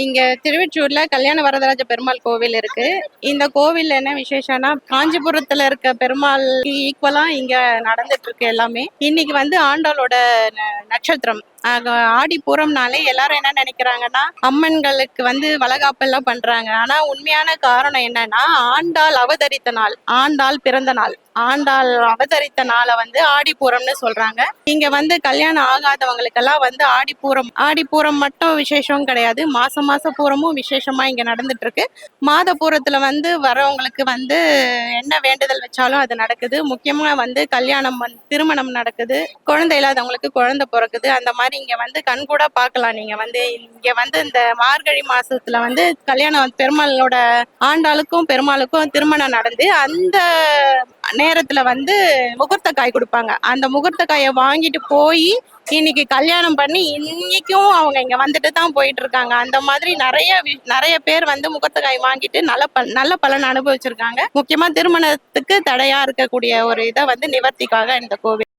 இங்க திருவெற்றியூர்ல கல்யாண வரதராஜ பெருமாள் கோவில் இருக்கு. இந்த கோவில்ல என்ன விசேஷம்னா, காஞ்சிபுரத்துல இருக்க பெருமாள் ஈக்குவலா இங்க நடந்துட்டு இருக்கு எல்லாமே. இன்னைக்கு வந்து ஆண்டாளோட நட்சத்திரம். ஆடி பூரம்னாலே எல்லாரும் என்ன நினைக்கிறாங்கன்னா, அம்மன்களுக்கு வந்து வளகாப்பு எல்லாம் பண்றாங்க. ஆனா உண்மையான காரணம் என்னன்னா, ஆண்டாள் அவதரித்த நாள், ஆண்டாள் பிறந்த நாள், ஆண்டாள் அவதரித்த நாளை வந்து ஆடிப்பூரம்னு சொல்றாங்க. இங்க வந்து கல்யாணம் ஆகாதவங்களுக்கெல்லாம் வந்து ஆடிப்பூரம் மட்டும் விசேஷம் கிடையாது, மாசம் மாசம் பூரமும் விசேஷமா இங்க நடந்துட்டு இருக்கு. மாத பூரத்துல வந்து வரவங்களுக்கு வந்து என்ன வேண்டுதல் வச்சாலும் அது நடக்குது. முக்கியமா வந்து கல்யாணம் திருமணம் நடக்குது, குழந்தை இல்லாதவங்களுக்கு குழந்தை பிறக்குது. அந்த மாதிரி இங்க வந்து கண்கூட பார்க்கலாம். நீங்க வந்து இங்க வந்து இந்த மார்கழி மாசத்துல வந்து கல்யாணம் பெருமாளோட ஆண்டாளுக்கும் பெருமாளுக்கும் திருமணம் நடந்து அந்த நேரத்துல வந்து முகூர்த்த காய் கொடுப்பாங்க. அந்த முகூர்த்த காயை வாங்கிட்டு போய் இன்னைக்கு கல்யாணம் பண்ணி இன்னைக்கும் அவங்க இங்க வந்துட்டு தான் போயிட்டு இருக்காங்க. அந்த மாதிரி நிறைய பேர் வந்து முகூர்த்த காய் வாங்கிட்டு நல்ல பலன் அனுபவிச்சிருக்காங்க. முக்கியமா திருமணத்துக்கு தடையா இருக்கக்கூடிய ஒரு இதை வந்து நிவர்த்திக்காக இந்த கோவில்